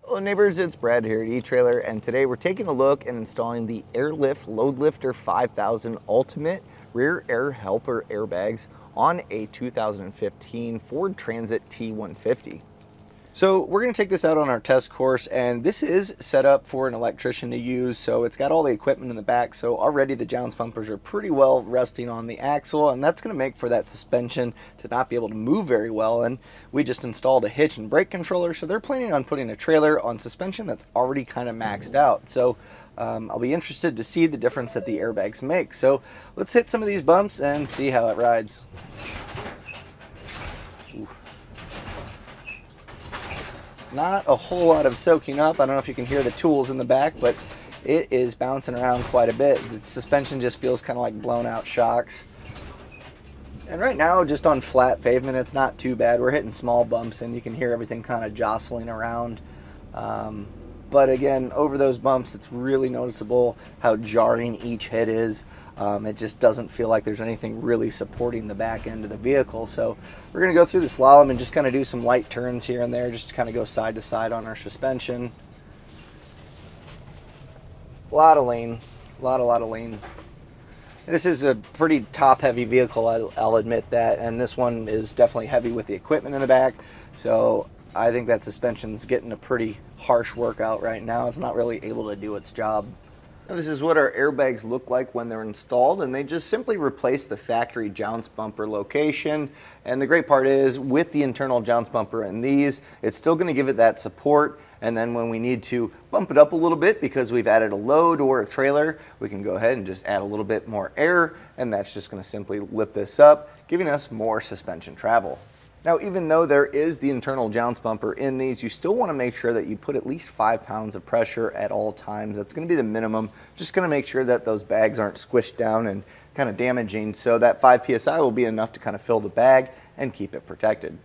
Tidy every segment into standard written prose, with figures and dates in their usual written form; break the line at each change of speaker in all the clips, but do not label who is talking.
Hello neighbors, it's Brad here at eTrailer, and today we're taking a look and installing the Airlift LoadLifter 5000 Ultimate Rear Air Helper airbags on a 2015 Ford Transit T150. So we're going to take this out on our test course, and this is set up for an electrician to use, so it's got all the equipment in the back, so already the jounce bumpers are pretty well resting on the axle, and that's going to make for that suspension to not be able to move very well. And we just installed a hitch and brake controller, so they're planning on putting a trailer on suspension that's already kind of maxed out. So I'll be interested to see the difference that the airbags make. So let's hit some of these bumps and see how it rides. Not a whole lot of soaking up. I don't know if you can hear the tools in the back, but it is bouncing around quite a bit. The suspension just feels kind of like blown out shocks. And right now, just on flat pavement, it's not too bad. We're hitting small bumps and you can hear everything kind of jostling around. But again, over those bumps, it's really noticeable how jarring each hit is. It just doesn't feel like there's anything really supporting the back end of the vehicle. So we're going to go through the slalom and just kind of do some light turns here and there, just to kind of go side to side on our suspension. A lot of lean, a lot of lean. This is a pretty top heavy vehicle, I'll admit that, and this one is definitely heavy with the equipment in the back. So I think that suspension's getting a pretty harsh workout right now. It's not really able to do its job. Now, this is what our airbags look like when they're installed, and they just simply replace the factory jounce bumper location. And the great part is, with the internal jounce bumper in these, it's still going to give it that support. And then when we need to bump it up a little bit because we've added a load or a trailer, we can go ahead and just add a little bit more air, and that's just going to simply lift this up, giving us more suspension travel. Now, even though there is the internal jounce bumper in these, you still want to make sure that you put at least 5 pounds of pressure at all times. That's going to be the minimum. Just going to make sure that those bags aren't squished down and kind of damaging. So that 5 psi will be enough to kind of fill the bag and keep it protected.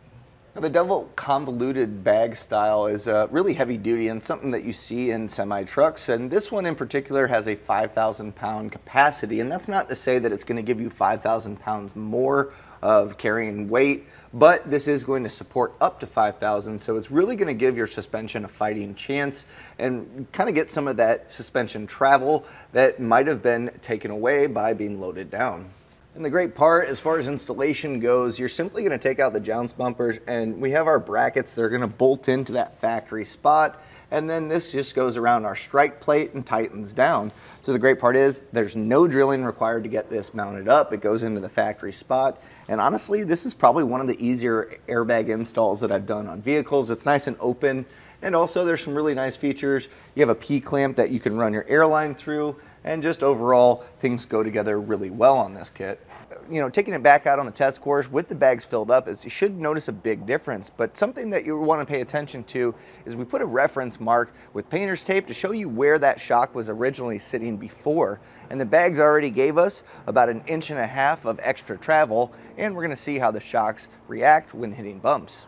Now, the double convoluted bag style is really heavy duty and something that you see in semi trucks, and this one in particular has a 5,000 pound capacity, and that's not to say that it's going to give you 5,000 pounds more of carrying weight, but this is going to support up to 5,000, so it's really going to give your suspension a fighting chance and kind of get some of that suspension travel that might have been taken away by being loaded down. And the great part, as far as installation goes, you're simply going to take out the jounce bumpers, and we have our brackets that are going to bolt into that factory spot, and then this just goes around our strike plate and tightens down. So the great part is there's no drilling required to get this mounted up. It goes into the factory spot, and honestly, this is probably one of the easier airbag installs that I've done on vehicles. It's nice and open, and also there's some really nice features. You have a P-clamp that you can run your airline through, and just overall, things go together really well on this kit. You know, taking it back out on the test course with the bags filled up, is you should notice a big difference, but something that you want to pay attention to is we put a reference mark with painter's tape to show you where that shock was originally sitting before, and the bags already gave us about 1.5 inches of extra travel, and we're going to see how the shocks react when hitting bumps.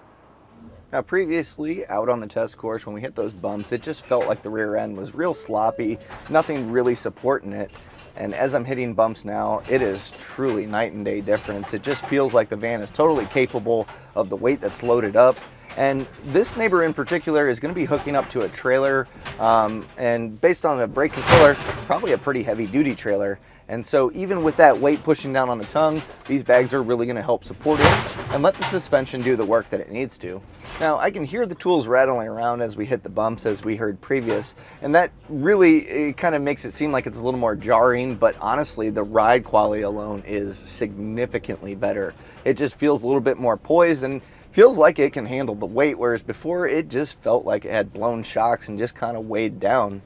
Now, previously out on the test course, when we hit those bumps, it just felt like the rear end was real sloppy, nothing really supporting it. And as I'm hitting bumps now, it is truly night and day difference. It just feels like the van is totally capable of the weight that's loaded up. And this neighbor in particular is going to be hooking up to a trailer, and based on a brake controller, probably a pretty heavy duty trailer. And so even with that weight pushing down on the tongue, these bags are really going to help support it and let the suspension do the work that it needs to. Now, I can hear the tools rattling around as we hit the bumps, as we heard previous, and that really kind of makes it seem like it's a little more jarring, but honestly, the ride quality alone is significantly better. It just feels a little bit more poised and feels like it can handle the weight, whereas before it just felt like it had blown shocks and just kind of weighed down.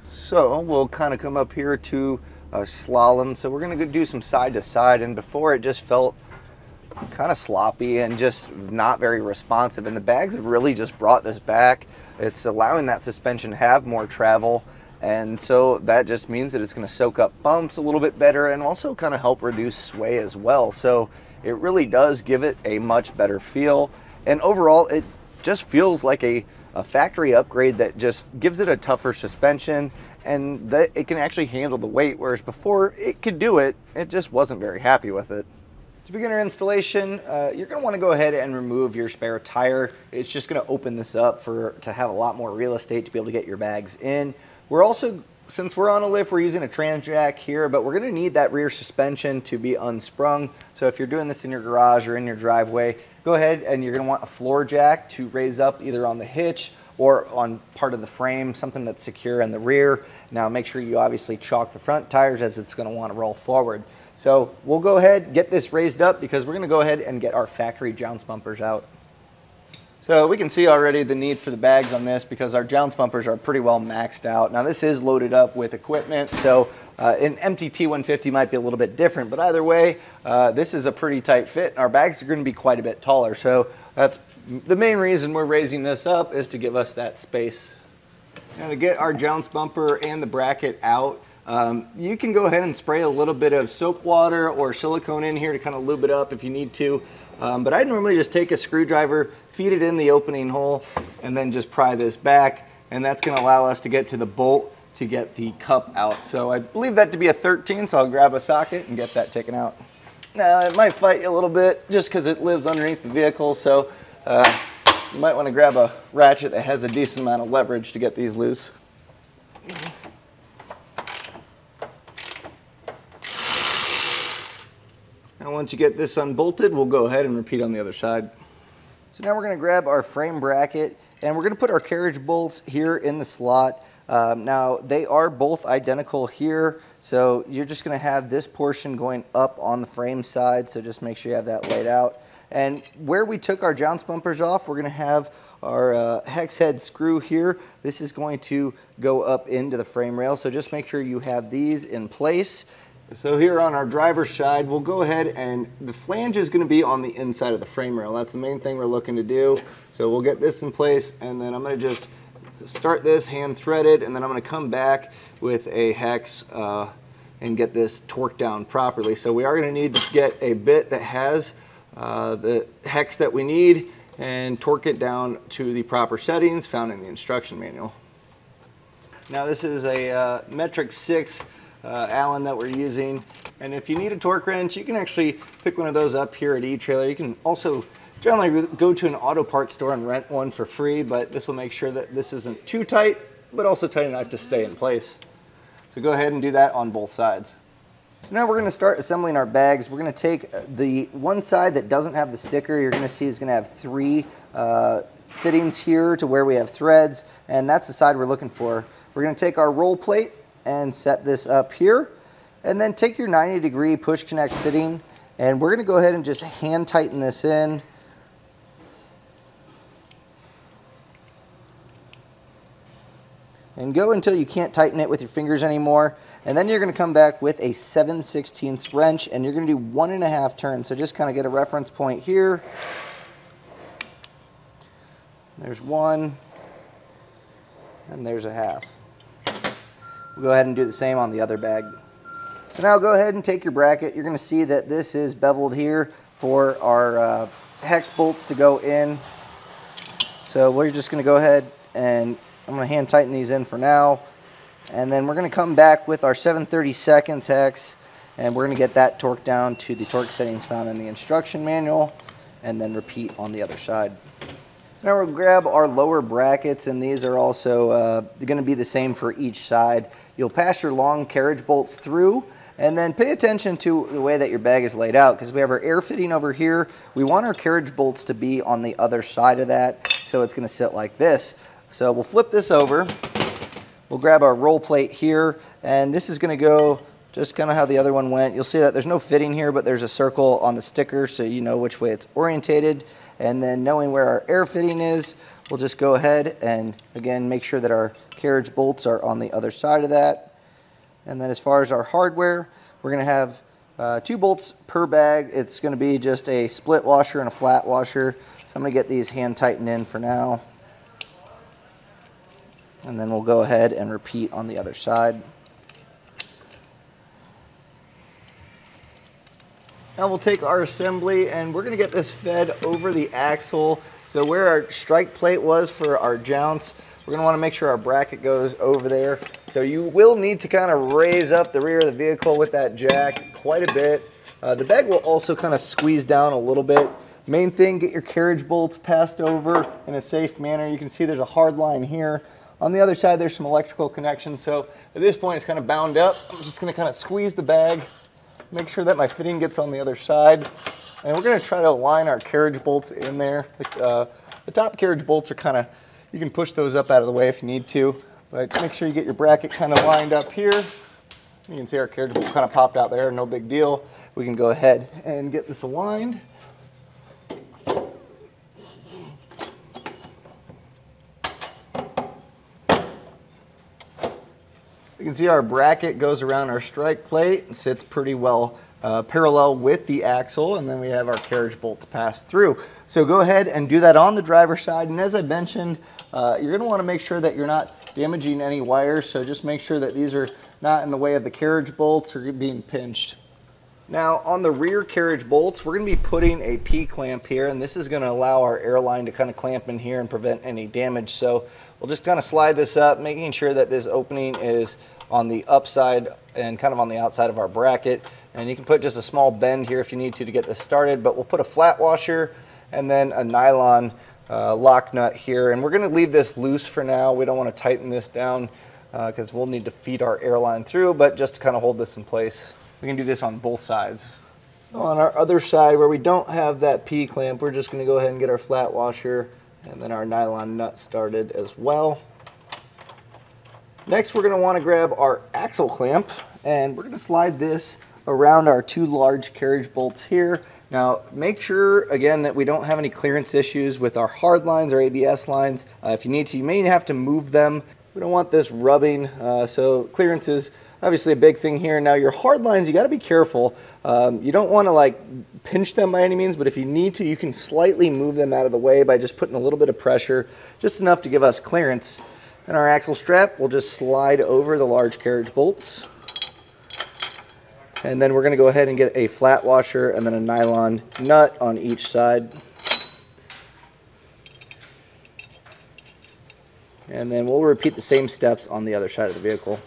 So we'll kind of come up here to a slalom. So we're going to do some side to side, and before it just felt kind of sloppy and just not very responsive, and the bags have really just brought this back. It's allowing that suspension to have more travel, and so that just means that it's going to soak up bumps a little bit better and also kind of help reduce sway as well. So it really does give it a much better feel, and overall it just feels like a factory upgrade that just gives it a tougher suspension, and that it can actually handle the weight, whereas before it could do it, it just wasn't very happy with it. To begin our installation, you're going to want to go ahead and remove your spare tire. It's just going to open this up to have a lot more real estate to be able to get your bags in. We're also, since we're on a lift, we're using a trans jack here, but we're going to need that rear suspension to be unsprung. So if you're doing this in your garage or in your driveway, go ahead and you're going to want a floor jack to raise up either on the hitch or on part of the frame, something that's secure in the rear. Now make sure you obviously chalk the front tires as it's going to want to roll forward. So we'll go ahead, get this raised up because we're going to go ahead and get our factory jounce bumpers out. So we can see already the need for the bags on this because our jounce bumpers are pretty well maxed out. Now this is loaded up with equipment, so an empty T150 might be a little bit different, but either way, this is a pretty tight fit. Our bags are going to be quite a bit taller, so that's the main reason we're raising this up, is to give us that space. Now to get our jounce bumper and the bracket out, you can go ahead and spray a little bit of soap water or silicone in here to kind of lube it up if you need to. But I normally just take a screwdriver, feed it in the opening hole, and then just pry this back. And that's going to allow us to get to the bolt to get the cup out. So I believe that to be a 13, so I'll grab a socket and get that taken out. Now it might fight you a little bit just because it lives underneath the vehicle, so you might want to grab a ratchet that has a decent amount of leverage to get these loose. Now once you get this unbolted, we'll go ahead and repeat on the other side. So now we're going to grab our frame bracket and we're going to put our carriage bolts here in the slot. Now they are both identical here, so you're just going to have this portion going up on the frame side, so just make sure you have that laid out. And where we took our jounce bumpers off, we're going to have our hex head screw here. This is going to go up into the frame rail, so just make sure you have these in place. So here on our driver's side, we'll go ahead and the flange is going to be on the inside of the frame rail. That's the main thing we're looking to do. So we'll get this in place, and then I'm going to just start this hand threaded, and then I'm going to come back with a hex and get this torqued down properly. So we are going to need to get a bit that has the hex that we need and torque it down to the proper settings found in the instruction manual. Now this is a metric 6 Allen that we're using, and if you need a torque wrench, you can actually pick one of those up here at eTrailer. You can also generally go to an auto parts store and rent one for free, but this will make sure that this isn't too tight, but also tight enough to stay in place. So go ahead and do that on both sides. So now we're going to start assembling our bags. We're going to take the one side that doesn't have the sticker. You're going to see it's going to have 3 fittings here to where we have threads, and that's the side we're looking for. We're going to take our roll plate and set this up here, and then take your 90-degree push connect fitting, and we're going to go ahead and just hand tighten this in. And go until you can't tighten it with your fingers anymore, and then you're going to come back with a 7/16 wrench, and you're going to do 1.5 turns. So just kind of get a reference point here. There's 1, and there's a 1/2. We'll go ahead and do the same on the other bag. So now go ahead and take your bracket. You're going to see that this is beveled here for our hex bolts to go in. So we're just going to go ahead and I'm going to hand tighten these in for now. And then we're going to come back with our 7/32 hex, and we're going to get that torque down to the torque settings found in the instruction manual, and then repeat on the other side. Now we'll grab our lower brackets, and these are also going to be the same for each side. You'll pass your long carriage bolts through, and then pay attention to the way that your bag is laid out, because we have our air fitting over here. We want our carriage bolts to be on the other side of that, so it's going to sit like this. So we'll flip this over. We'll grab our roll plate here, and this is going to go just kind of how the other one went. You'll see that there's no fitting here, but there's a circle on the sticker, so you know which way it's orientated. And then knowing where our air fitting is, we'll just go ahead and again make sure that our carriage bolts are on the other side of that. And then as far as our hardware, we're going to have 2 bolts per bag. It's going to be just a split washer and a flat washer. So I'm going to get these hand tightened in for now. And then we'll go ahead and repeat on the other side. Now we'll take our assembly and we're going to get this fed over the axle. So where our strike plate was for our jounce, we're going to want to make sure our bracket goes over there. So you will need to kind of raise up the rear of the vehicle with that jack quite a bit. The bag will also kind of squeeze down a little bit. Main thing, get your carriage bolts passed over in a safe manner. You can see there's a hard line here. On the other side, there's some electrical connections. So at this point, it's kind of bound up. I'm just going to kind of squeeze the bag, make sure that my fitting gets on the other side. And we're going to try to align our carriage bolts in there. The top carriage bolts are kind of, you can push those up out of the way if you need to. But make sure you get your bracket kind of lined up here. You can see our carriage bolt kind of popped out there, no big deal. We can go ahead and get this aligned. You can see our bracket goes around our strike plate and sits pretty well parallel with the axle, and then we have our carriage bolts pass through. So go ahead and do that on the driver's side, and as I mentioned, you're going to want to make sure that you're not damaging any wires, so just make sure that these are not in the way of the carriage bolts or being pinched. Now on the rear carriage bolts, we're going to be putting a P-clamp here, and this is going to allow our airline to kind of clamp in here and prevent any damage. So we'll just kind of slide this up, making sure that this opening is on the upside and kind of on the outside of our bracket. And you can put just a small bend here if you need to get this started, but we'll put a flat washer and then a nylon lock nut here. And we're going to leave this loose for now. We don't want to tighten this down because we'll need to feed our airline through, but just to kind of hold this in place. We can do this on both sides. On our other side where we don't have that P-clamp, we're just going to go ahead and get our flat washer and then our nylon nut started as well. Next, we're going to want to grab our axle clamp, and we're going to slide this around our two large carriage bolts here. Now, make sure, again, that we don't have any clearance issues with our hard lines or ABS lines. If you need to, you may have to move them. We don't want this rubbing, so clearance is obviously a big thing here. Now, your hard lines, you got to be careful. You don't want to like pinch them by any means, but if you need to, you can slightly move them out of the way by just putting a little bit of pressure, just enough to give us clearance. And our axle strap will just slide over the large carriage bolts. And then we're going to go ahead and get a flat washer and then a nylon nut on each side. And then we'll repeat the same steps on the other side of the vehicle.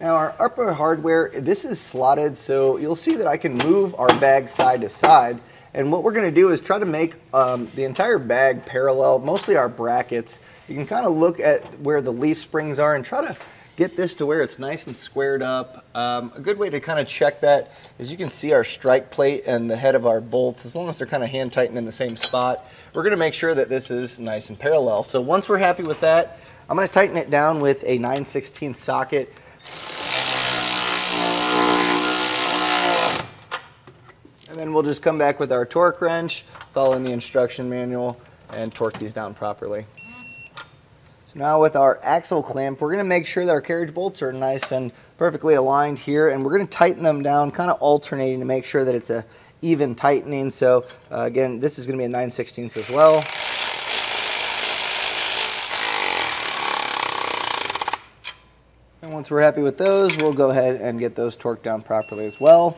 Now our upper hardware, this is slotted, so you'll see that I can move our bag side to side. And what we're going to do is try to make the entire bag parallel, mostly our brackets. You can kind of look at where the leaf springs are and try to get this to where it's nice and squared up. A good way to kind of check that is you can see our strike plate and the head of our bolts. As long as they're kind of hand tightened in the same spot, we're going to make sure that this is nice and parallel. So once we're happy with that, I'm going to tighten it down with a 9/16 socket. And then we'll just come back with our torque wrench, following the instruction manual, and torque these down properly. So now with our axle clamp, we're going to make sure that our carriage bolts are nice and perfectly aligned here, and we're going to tighten them down, kind of alternating to make sure that it's a even tightening. So again, this is going to be a 9/16 as well. And once we're happy with those, we'll go ahead and get those torqued down properly as well.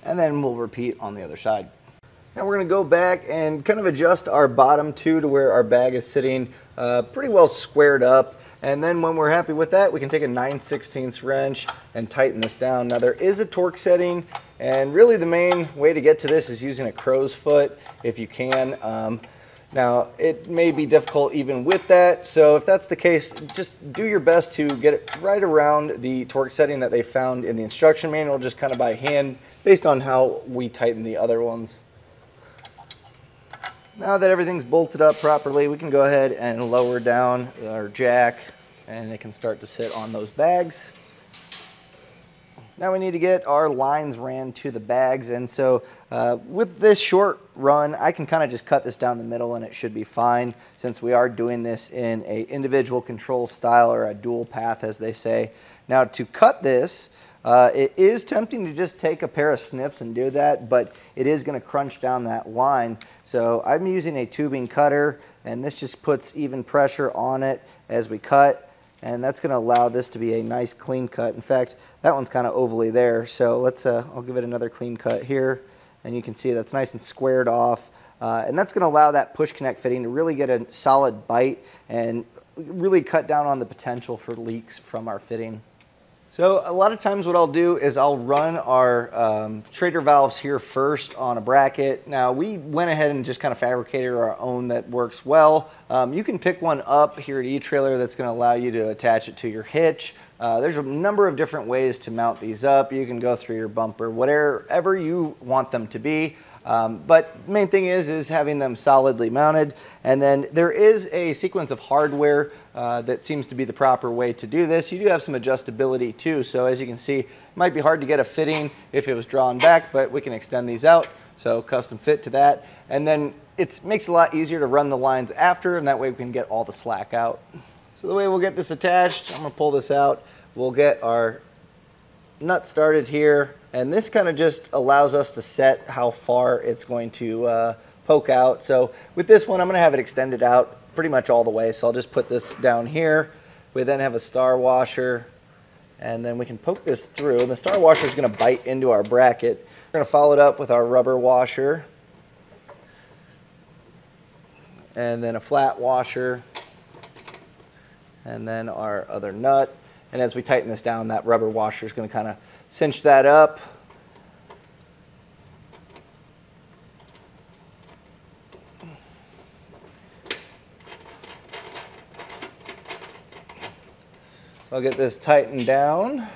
And then we'll repeat on the other side. Now we're going to go back and kind of adjust our bottom two to where our bag is sitting pretty well squared up. And then when we're happy with that, we can take a 9/16 wrench and tighten this down. Now there is a torque setting, and really the main way to get to this is using a crow's foot if you can. Now it may be difficult even with that, so if that's the case, just do your best to get it right around the torque setting that they found in the instruction manual, just kind of by hand, based on how we tighten the other ones. Now that everything's bolted up properly, we can go ahead and lower down our jack, and it can start to sit on those bags. Now we need to get our lines ran to the bags, and so with this short run, I can kind of just cut this down the middle and it should be fine, since we are doing this in a individual control style, or a dual path as they say. Now to cut this, it is tempting to just take a pair of snips and do that, but it is going to crunch down that line. So I'm using a tubing cutter, and this just puts even pressure on it as we cut. And that's going to allow this to be a nice clean cut. In fact, that one's kind of ovally there, so let's I'll give it another clean cut here, and you can see that's nice and squared off. And that's going to allow that push connect fitting to really get a solid bite and really cut down on the potential for leaks from our fitting. So a lot of times what I'll do is I'll run our Schrader valves here first on a bracket. Now we went ahead and just kind of fabricated our own that works well. You can pick one up here at eTrailer that's going to allow you to attach it to your hitch. There's a number of different ways to mount these up. You can go through your bumper, whatever you want them to be. But the main thing is having them solidly mounted. And then there is a sequence of hardware that seems to be the proper way to do this. You do have some adjustability too. So as you can see, it might be hard to get a fitting if it was drawn back, but we can extend these out. So custom fit to that. And then it makes it a lot easier to run the lines after, and that way we can get all the slack out. So the way we'll get this attached, I'm gonna pull this out. We'll get our nut started here, and this kind of just allows us to set how far it's going to poke out. So with this one, I'm going to have it extended out pretty much all the way. So I'll just put this down here. We then have a star washer, and then we can poke this through. And the star washer is going to bite into our bracket. We're going to follow it up with our rubber washer, and then a flat washer, and then our other nut. And as we tighten this down, that rubber washer is going to kind of cinch that up. So I'll get this tightened down,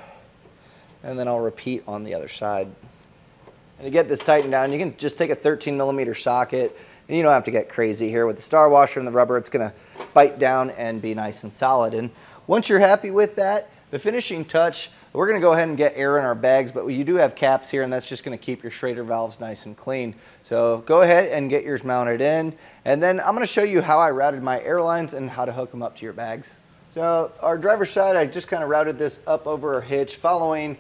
and then I'll repeat on the other side. And to get this tightened down, you can just take a 13mm socket, and you don't have to get crazy here. With the star washer and the rubber, it's going to bite down and be nice and solid. And once you're happy with that, the finishing touch, we're going to go ahead and get air in our bags, but you do have caps here, and that's just going to keep your Schrader valves nice and clean. So go ahead and get yours mounted in, and then I'm going to show you how I routed my air lines and how to hook them up to your bags. So our driver's side, I just kind of routed this up over our hitch following,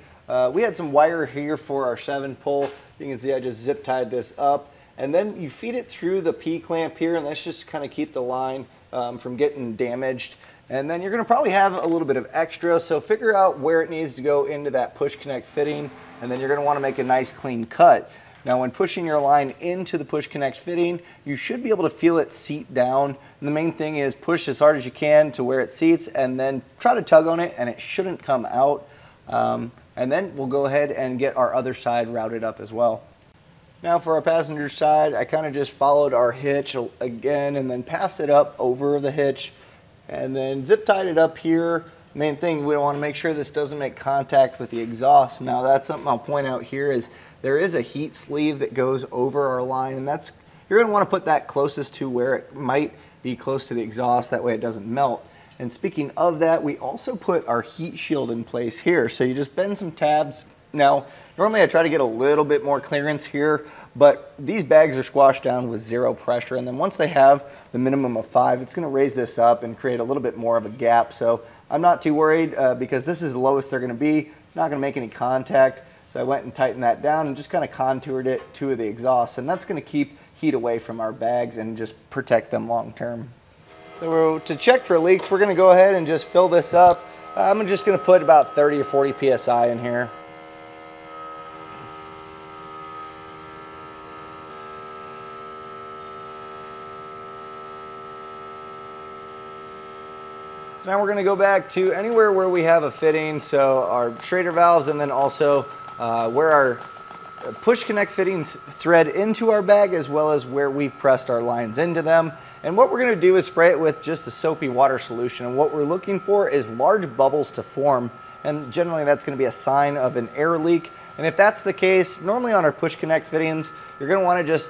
we had some wire here for our 7-pull. You can see I just zip tied this up, and then you feed it through the P-clamp here, and that's just kind of keep the line from getting damaged. And then you're going to probably have a little bit of extra, so figure out where it needs to go into that push connect fitting, and then you're going to want to make a nice clean cut. Now when pushing your line into the push connect fitting, you should be able to feel it seat down. And the main thing is push as hard as you can to where it seats, and then try to tug on it, and it shouldn't come out. And then we'll go ahead and get our other side routed up as well. Now for our passenger side, I kind of just followed our hitch again and then passed it up over the hitch, and then zip tied it up here. Main thing, we want to make sure this doesn't make contact with the exhaust. Now that's something I'll point out here is there is a heat sleeve that goes over our line, and that's, you're going to want to put that closest to where it might be close to the exhaust, that way it doesn't melt. And speaking of that, we also put our heat shield in place here. So you just bend some tabs. Now, normally I try to get a little bit more clearance here, but these bags are squashed down with 0 pressure, and then once they have the minimum of 5, it's going to raise this up and create a little bit more of a gap. So I'm not too worried because this is the lowest they're going to be. It's not going to make any contact. So I went and tightened that down and just kind of contoured it to the exhaust, and that's going to keep heat away from our bags and just protect them long term. So to check for leaks, we're going to go ahead and just fill this up. I'm just going to put about 30 or 40 psi in here. So now we're going to go back to anywhere where we have a fitting, so our Schrader valves, and then also where our push connect fittings thread into our bag, as well as where we've pressed our lines into them. And what we're going to do is spray it with just a soapy water solution, and what we're looking for is large bubbles to form, and generally that's going to be a sign of an air leak. And if that's the case, normally on our push connect fittings, you're going to want to just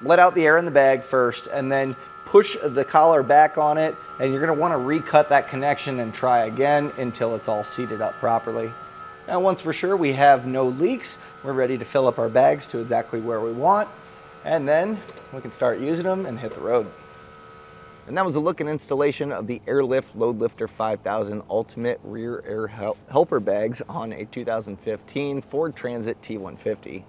let out the air in the bag first, and then push the collar back on it, and you're going to want to recut that connection and try again until it's all seated up properly. Now once we're sure we have no leaks, we're ready to fill up our bags to exactly where we want, and then we can start using them and hit the road. And that was a look and installation of the Airlift LoadLifter 5000 Ultimate Rear Air Helper bags on a 2015 Ford Transit T150.